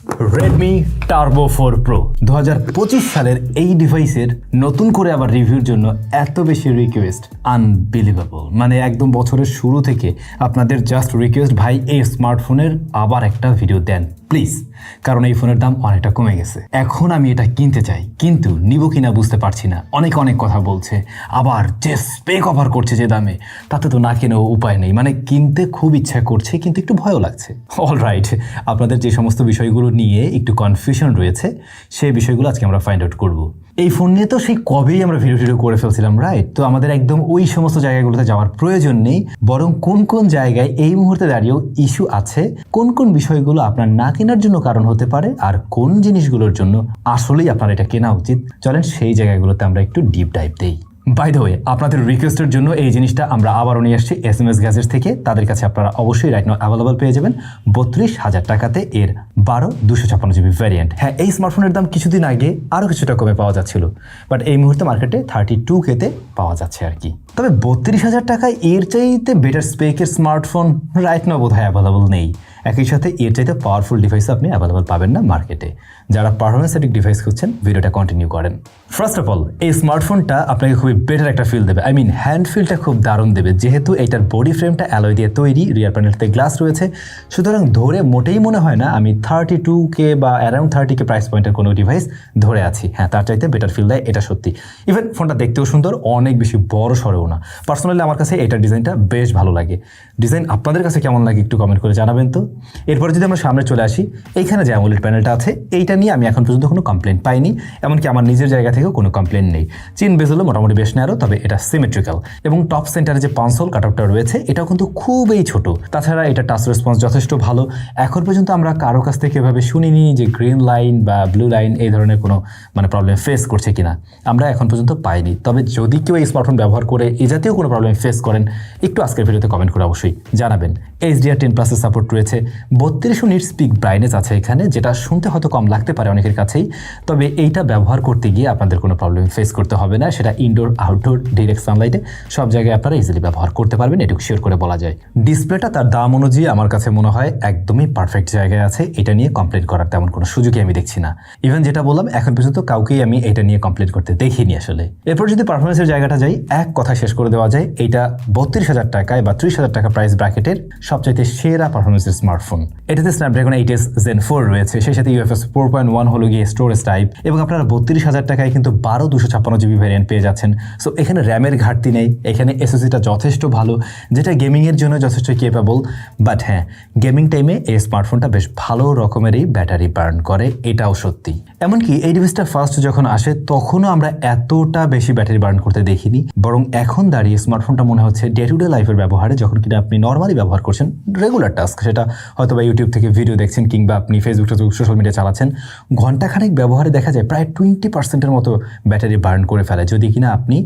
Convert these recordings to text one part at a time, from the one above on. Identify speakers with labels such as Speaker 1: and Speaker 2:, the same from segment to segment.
Speaker 1: Redmi Turbo 4 Pro 2025 সালের এই ডিভাইসের নতুন করে আবার রিভিউর জন্য এত বেশি রিকোয়েস্ট আনবিলিভেবল। মানে একদম বছরের শুরু থেকে আপনাদের জাস্ট রিকোয়েস্ট, ভাই এই স্মার্টফোনের আবার একটা ভিডিও দেন প্লিজ, কারণ এই ফোনের দাম অনেকটা কমে গেছে। এখন আমি এটা কিনতে চাই, কিন্তু নিব কিনা বুঝতে পারছি না। অনেক কথা বলছে, আবার যে স্পেক অফার করছে যে দামে, তাতে তো না কিনেও উপায় নেই। মানে কিনতে খুব ইচ্ছা করছে, কিন্তু একটু ভয়ও লাগছে। অলরাইট, আপনাদের যে সমস্ত বিষয়গুলো নিয়ে একটু কনফিউশন রয়েছে, সেই বিষয়গুলো আজকে আমরা ফাইন্ড আউট করব। এই ফোন নিয়ে তো সেই কবেই আমরা ভিডিও করে ফেলছিলাম, রাইট? তো আমাদের একদম ওই সমস্ত জায়গাগুলোতে যাওয়ার প্রয়োজন নেই, বরং কোন জায়গায় এই মুহূর্তে দাঁড়িয়েও ইস্যু আছে, কোন বিষয়গুলো আপনার না কেনার জন্য কারণ হতে পারে, আর কোন জিনিসগুলোর জন্য আসলেই আপনার এটা কেনা উচিত, চলেন সেই জায়গাগুলোতে আমরা একটু ডিপ ডাইভ দেই। বাই দ্য ওয়ে, আপনাদের রিকোয়েস্টের জন্য এই জিনিসটা আমরা আবারও নিয়ে আসছি SMS গ্যাজেটস থেকে। তাদের কাছে আপনারা অবশ্যই রাইট নাও অ্যাভেলেবল পেয়ে যাবেন 32,000 টাকাতে এর 12/256GB ভ্যারিয়েন্ট। হ্যাঁ, এই স্মার্টফোনের দাম কিছুদিন আগে আরও কিছুটা কমে পাওয়া যাচ্ছিল, বাট এই মুহূর্তে মার্কেটে 32Kতে পাওয়া যাচ্ছে আর কি। তবে 32,000 টাকায় এর চাইতে বেটার স্পেকের স্মার্টফোন রাইট নাও বোধহয় অ্যাভেলেবল নেই। একই সাথে এর চাইতে পাওয়ারফুল ডিভাইস আপনি অ্যাভেলেবল পাবেন না মার্কেটে। যারা পারফরমেন্সেটিক ডিভাইস খুঁজছেন, ভিডিওটা কন্টিনিউ করেন। ফার্স্ট অফ অল, এই স্মার্টফোনটা আপনাকে খুবই বেটার একটা ফিল দেবে। হ্যান্ড ফিলটা খুব দারুণ দেবে, যেহেতু এটার বডি ফ্রেমটা অ্যালয় দিয়ে তৈরি, রিয়ার প্যানেলতে গ্লাস রয়েছে, সুতরাং ধরে মোটেই মনে হয় না আমি 32K বা অ্যারাউন্ড 30K প্রাইস পয়েন্টের কোনো ডিভাইস ধরে আছি। হ্যাঁ, তার চাইতে বেটার ফিল দেয়, এটা সত্যি। ইভেন ফোনটা দেখতেও সুন্দর, অনেক বেশি বড় সড়েও না। পার্সোনালি আমার কাছে এটার ডিজাইনটা বেশ ভালো লাগে। ডিজাইন আপনাদের কাছে কেমন লাগে একটু কমেন্ট করে জানাবেন তো। এরপরে যদি আমরা সামনে চলে আসি, এইখানে যে অ্যামোলেড প্যানেলটা আছে, এইটা নিয়ে আমি এখন পর্যন্ত কোনো কমপ্লেন পাইনি, এমনকি আমার নিজের জায়গা থেকেও কোনো কমপ্লেন নেই। চিন বেজেলও মোটামুটি বেশ ন্যারো, তবে এটা সিমেট্রিক্যাল, এবং টপ সেন্টারে যে কনসোল কাটআউটটা রয়েছে, এটাও কিন্তু খুবই ছোট। তাছাড়া এটা টাচ রেসপন্স যথেষ্ট ভালো। এখন পর্যন্ত আমরা কারো কাছ থেকে এভাবে শুনিনি যে গ্রিন লাইন বা ব্লু লাইন এই ধরনের কোনো প্রবলেম ফেস করছে কিনা, আমরা এখন পর্যন্ত পাইনি। তবে যদি কেউ এই স্মার্টফোন ব্যবহার করে এই জাতীয় কোনো প্রবলেম ফেস করেন, একটু আজকের ভিডিওতে কমেন্ট করে অবশ্যই জানাবেন। HDR10+এর সাপোর্ট রয়েছে, 3200 নিটস পিক ব্রাইটনেস আছে এখানে, যেটা শুনতে হয়তো কম লাগতে পারে অনেকের কাছেই, তবে এইটা ব্যবহার করতে গিয়ে আপনাদের কোনো প্রবলেম ফেস করতে হবে না। সেটা ইনডোর, আউটডোর, ডিরেক্ট সানলাইটে সব জায়গায় আপনারা ইজিলি ব্যবহার করতে পারবেন, এটুকু শিওর করে বলা যায়। ডিসপ্লেটা তার দাম অনুযায়ী আমার কাছে মনে হয় একদমই পারফেক্ট জায়গায় আছে, এটা নিয়ে কমপ্লেন করার তেমন কোনো সুযোগই আমি দেখছি না। ইভেন যেটা বললাম, এখন পর্যন্ত কাউকেই আমি এটা নিয়ে কমপ্লেন করতে দেখিনি আসলে। এরপর যদি পারফরমেন্সের জায়গাটা যাই, এক কথা শেষ করে দেওয়া যায়, এইটা 32,000 টাকায় বা 30,000 টাকা প্রাইস ব্র্যাকেটের সবচাইতে সেরা পারফরমেন্সের স্মার্টফোন। এটাতে স্ন্যাপড্রাগন 8S Gen 4 রয়েছে, সেই সাথে UFS 4.1 হলো গিয়ে স্টোরেজ টাইপ, এবং আপনারা 32,000 টাকায় কিন্তু 12/256GB ভ্যারিয়েন্ট পেয়ে যাচ্ছেন। সো এখানে র্যামের ঘাটতি নেই, এখানে SSDটা যথেষ্ট ভালো, যেটা গেমিংয়ের জন্য যথেষ্ট কেপেবল। বাট হ্যাঁ, গেমিং টাইমে এই স্মার্টফোনটা বেশ ভালো রকমেরই ব্যাটারি বার্ন করে, এটাও সত্যি। এমনকি এই ডিভাইসটা ফার্স্ট যখন আসে, তখনও আমরা এতটা বেশি ব্যাটারি বার্ন করতে দেখিনি, বরং এখন দাঁড়িয়ে স্মার্টফোনটা মনে হচ্ছে ডে টু ডে লাইফের ব্যবহারে, যখন কিনা আপনি নর্মালি ব্যবহার করছেন, রেগুলার টাস্ক, সেটা হয়তো বা ইউটিউব থেকে ভিডিও দেখছেন কিংবা আপনি ফেসবুক সোশ্যাল মিডিয়া চালাচ্ছেন, ঘন্টাখানেক ব্যবহারে দেখা যায় প্রায় 20%-এর মতো ব্যাটারি বার্ন করে ফেলে, যদি কিনা আপনি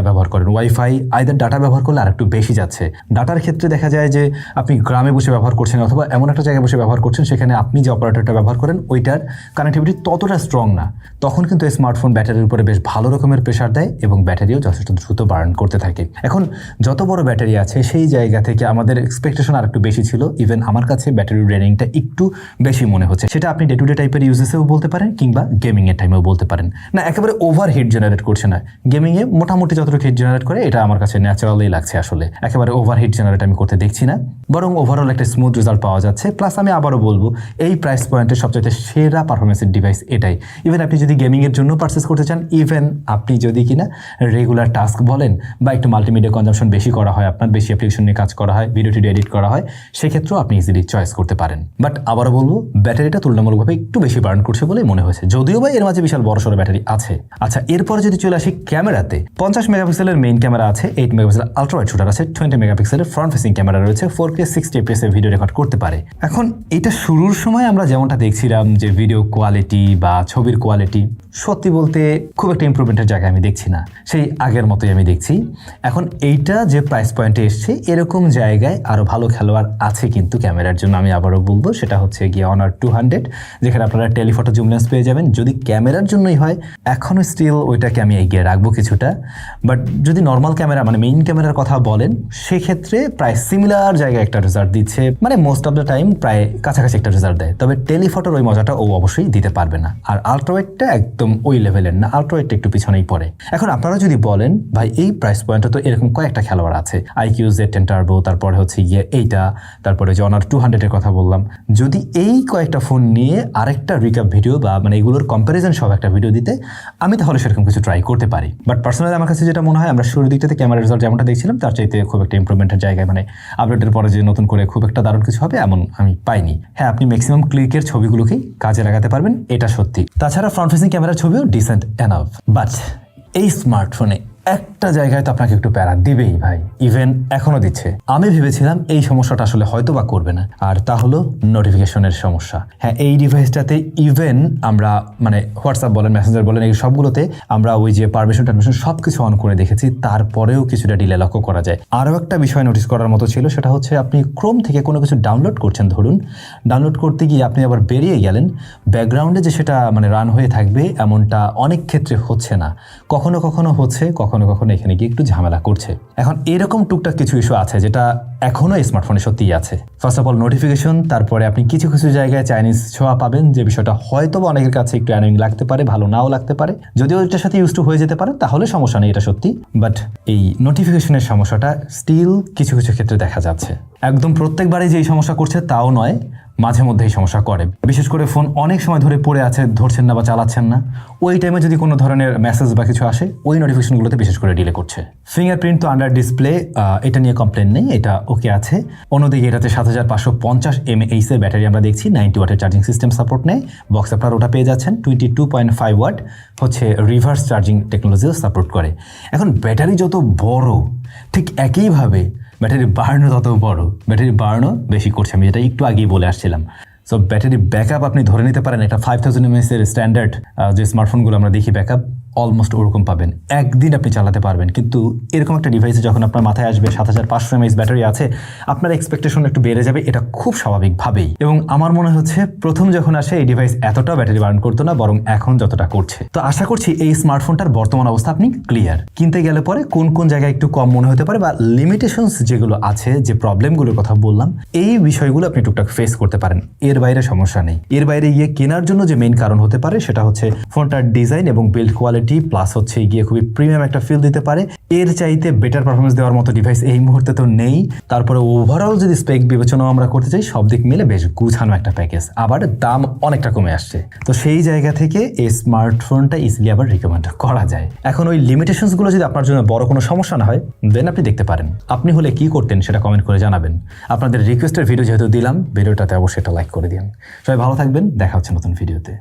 Speaker 1: ব্যবহার করেন ওয়াইফাই, আইদার ডাটা ব্যবহার করলে আর একটু বেশি যাচ্ছে। ডাটার ক্ষেত্রে দেখা যায় যে আপনি গ্রামে বসে ব্যবহার করছেন অথবা এমন একটা জায়গায় বসে ব্যবহার করছেন, সেখানে আপনি যে অপারেটরটা ব্যবহার করেন ওইটার কানেক্টিভিটি ততটা স্ট্রং না, তখন কিন্তু এই স্মার্টফোন ব্যাটারির উপরে বেশ ভালো রকমের প্রেশার দেয় এবং ব্যাটারিও যথেষ্ট দ্রুত বার্ন করতে থাকে। এখন যত বড় ব্যাটারি আছে, সেই জায়গা থেকে আমাদের এক্সপেকটেশন আর একটু বেশি ছিল। ইভেন আমার কাছে ব্যাটারি ড্রেনিংটা একটু বেশি মনে হচ্ছে। সেটা আপনি ডে টু ডে টাইপের ইউজেসেও বলতে পারেন কিংবা গেমিংয়ের টাইমেও বলতে পারেন। না, একেবারে ওভার হিট জেনারেট করছে না, গেমিংয়ে মোটামুটি যতটুকু হিট জেনারেট করে, এটা আমার কাছে ন্যাচারালি লাগছে। আসলে একেবারে ওভার হিট জেনারেট আমি করতে দেখছি না, বরং ওভারঅল একটা স্মুথ রেজাল্ট পাওয়া যাচ্ছে। প্লাস আমি আবারও বলবো, এই প্রাইস পয়েন্টের সবচেয়ে সেরা পারফরমেন্সের ডিভাইস এটাই। ইভেন আপনি যদি গেমিংয়ের জন্য পারচেস করতে চান, ইভেন আপনি যদি কিনা রেগুলার টাস্ক বলেন বা একটু মাল্টিমিডিয়া কনজাম্পশন বেশি করা হয়, আপনার বেশি অ্যাপ্লিকেশন নিয়ে কাজ করা হয়, ভিডিও টিডিও এডিট করা হয়, সেক্ষেত্রেও আপনি ইজিলি চয়েস করতে পারেন। বাট আবারও বলবো, ব্যাটারিটা তুলনামূলকভাবে একটু বেশি বার্ন করছে বলেই মনে হয়েছে, যদিও বা এর মাঝে বিশাল বড়সড় ব্যাটারি আছে। আচ্ছা, এরপরে যদি চলে আসি ক্যামেরাতে, 50 মেগাপিক্সেলের মেইন ক্যামেরা আছে, 8 মেগাপিক্সেল আলট্রা ওয়াইড শুটার আছে, 20 মেগাপিক্সেলের ফ্রন্ট ফেসিং ক্যামেরা রয়েছে, 4K 60 fps ভিডিও রেকর্ড করতে পারে। এখন এটা শুরুর সময় আমরা যেমনটা দেখছিলাম যে ভিডিও কোয়ালিটি বা ছবির কোয়ালিটি সত্যি বলতে খুব একটা ইমপ্রুভমেন্টের জায়গায় আমি দেখছি না, সেই আগের মতোই আমি দেখছি। এখন এইটা যে প্রাইস পয়েন্টে এসছে এরকম জায়গায় আরও ভালো খেলোয়াড় আছে কিন্তু ক্যামেরার জন্য আমি আবারও বলবো, সেটা হচ্ছে গিয়ে Honor 200, যেখানে আপনারা টেলিফটো জুম লেন্স পেয়ে যাবেন। যদি ক্যামেরার জন্যই হয় এখনও স্টিল ওইটাকে আমি এগিয়ে রাখবো কিছুটা, বাট যদি নর্মাল ক্যামেরা মানে মেইন ক্যামেরার কথা বলেন সেক্ষেত্রে প্রায় সিমিলার জায়গায় একটা রেজাল্ট দিচ্ছে, মানে মোস্ট অফ দ্য টাইম প্রায় কাছাকাছি একটা রেজাল্ট দেয়। তবে টেলিফটোর ওই মজাটা ও অবশ্যই দিতে পারবে না, আর আল্ট্রাওয়াইডটা একদম ওই লেভেলের না, আল্ট্রাওয়াইডটা একটু পিছনেই পড়ে। এখন আপনারা যদি বলেন ভাই এই প্রাইস পয়েন্টে তো এরকম কয়েকটা খেলোয়াড় আছে, IQ Z10 টার্বো, তারপরে হচ্ছে গিয়ে এইটা, তারপরে যে Honor 200 এর কথা বললাম, যদি এই কয়েকটা ফোন নিয়ে আরেকটা রিক্যাপ ভিডিও বা মানে এগুলোর কম্প্যারিজন সব একটা ভিডিও দিতে আমি তাহলে সেরকম কিছু ট্রাই করতে পারি। বাট পার্সোনালি আমার কাছে যেটা মনে হয় আমরা শুরুর দিকটাতে ক্যামেরা রেজাল্ট যেমনটা দেখছিলাম তার চাইতে খুব একটা ইমপ্রুভমেন্টের জায়গায় মানে আপডেটের পরে যে নতুন করে খুব একটা দারুণ কিছু হবে এমন আমি পাইনি। হ্যাঁ, আপনি ম্যাক্সিমাম ক্লিকের ছবিগুলোকেই কাজে লাগাতে পারবেন, এটা সত্যি। তাছাড়া ফ্রন্ট ফেসিং ক্যামেরার ছবিও ডিসেন্ট এনাফ, বাট এই স্মার্টফোনে একটা জায়গায় তো আপনাকে একটু প্যারা দিবেই ভাই, ইভেন এখনো দিচ্ছে। আমি ভেবেছিলাম এই সমস্যাটা আসলে হয়তো বা করবে না, আর তা হলো নোটিফিকেশনের সমস্যা। হ্যাঁ, এই ডিভাইসটাতে ইভেন আমরা মানে হোয়াটসঅ্যাপ বলেন, মেসেঞ্জার বলেন, এই সবগুলোতে আমরা ওই যে পারমিশন টারমিশন সব কিছু অন করে দেখেছি, তারপরেও কিছুটা ডিলে লক্ষ্য করা যায়। আরও একটা বিষয় নোটিস করার মতো ছিল, সেটা হচ্ছে আপনি ক্রোম থেকে কোনো কিছু ডাউনলোড করছেন, ধরুন ডাউনলোড করতে গিয়ে আপনি আবার বেরিয়ে গেলেন, ব্যাকগ্রাউন্ডে যে সেটা মানে রান হয়ে থাকবে এমনটা অনেক ক্ষেত্রে হচ্ছে না, কখনো কখনো হচ্ছে, কখনো কখনো এখানে গিয়ে একটু ঝামেলা করছে। এখন এরকম টুকটাক কিছু ইস্যু আছে যেটা এখনো স্মার্টফোনে সত্যিই আছে। ফার্স্ট অফ অল নোটিফিকেশন, তারপরে আপনি কিছু কিছু জায়গায় চাইনিজ ছোঁয়া পাবেন, যে বিষয়টা হয়তো বা অনেকের কাছে একটু অ্যানোয়িং লাগতে পারে, ভালো নাও লাগতে পারে। যদিও এটার সাথে ইউজ টু হয়ে যেতে পারে তাহলে সমস্যা নেই, এটা সত্যি। বাট এই নোটিফিকেশনের সমস্যাটা স্টিল কিছু কিছু ক্ষেত্রে দেখা যাচ্ছে। একদম প্রত্যেকবারই যে এই সমস্যা করছে তাও নয়, মাঝে মধ্যে এই সমস্যা করে। বিশেষ করে ফোন অনেক সময় ধরে পড়ে আছে, ধরছেন না বা চালাচ্ছেন না, ওই টাইমে যদি কোনো ধরনের মেসেজ বা কিছু আসে ওই নোটিফিকেশনগুলোতে বিশেষ করে ডিলে করছে। ফিঙ্গারপ্রিন্ট তো আন্ডার ডিসপ্লে, এটা নিয়ে কমপ্লেন নেই, এটা ওকে আছে। অন্যদিকে এটাতে 7550 mAh এর ব্যাটারি আমরা দেখছি, 90 ওয়াটের চার্জিং সিস্টেম সাপোর্ট নেয়। বক্স আপনার ওটা পেয়ে যাচ্ছেন 22.5 ওয়াট হচ্ছে রিভার্স চার্জিং টেকনোলজিও সাপোর্ট করে। এখন ব্যাটারি যত বড় ঠিক একইভাবে ব্যাটারি বার্নও তত বড়, ব্যাটারি বার্নও বেশি করছে, আমি যেটা একটু আগেই বলে আসছিলাম। সো ব্যাটারি ব্যাকআপ আপনি ধরে নিতে পারেন একটা 5000 mAh এর স্ট্যান্ডার্ড যে স্মার্টফোনগুলো আমরা দেখি ব্যাকআপ অলমোস্ট ওরকম পাবেন, একদিন আপনি চালাতে পারবেন। কিন্তু এরকম একটা ডিভাইসে যখন আপনার মাথায় আসবে 7500 mAh ব্যাটারি আছে, আপনার এক্সপেকটেশন একটু বেড়ে যাবে, এটা খুব স্বাভাবিকভাবেই। এবং আমার মনে হচ্ছে প্রথম যখন আসে এই ডিভাইস এতটা ব্যাটারি বার্ন করতো না, বরং এখন যতটা করছে। তো আশা করছি এই স্মার্টফোনটার বর্তমান অবস্থা আপনি ক্লিয়ার। কিনতে গেলে পরে কোন কোন জায়গায় একটু কম মনে হতে পারে বা লিমিটেশনস যেগুলো আছে, যে প্রবলেমগুলোর কথা বললাম, এই বিষয়গুলো আপনি টুকটাক ফেস করতে পারেন, এর বাইরে সমস্যা নেই। এর বাইরে গিয়ে কেনার জন্য যে মেইন কারণ হতে পারে সেটা হচ্ছে ফোনটার ডিজাইন এবং বিল্ড কোয়ালিটি, প্লাস হচ্ছে গিয়ে খুবই প্রিমিয়াম একটা ফিল দিতে পারে। এর চাইতে বেটার পারফরমেন্স দেওয়ার মতো ডিভাইস এই মুহূর্তে তো নেই। তারপরে ওভারঅল যদি স্পেক বিবেচনাও আমরা করতে চাই, সব দিক মিলে বেশ গুছানো একটা প্যাকেজ, আবার দাম অনেকটা কমে আসছে। তো সেই জায়গা থেকে এই স্মার্টফোনটা ইজিলি আবার রিকমেন্ড করা যায়। এখন ওই লিমিটেশনসগুলো যদি আপনার জন্য বড় কোনো সমস্যা না হয় দেন আপনি দেখতে পারেন। আপনি হলে কি করতেন সেটা কমেন্ট করে জানাবেন। আপনাদের রিকোয়েস্টের ভিডিও যেহেতু দিলাম, ভিডিওটাতে অবশ্যই একটা লাইক করে দিন। সবাই ভালো থাকবেন, দেখা হচ্ছে নতুন ভিডিওতে।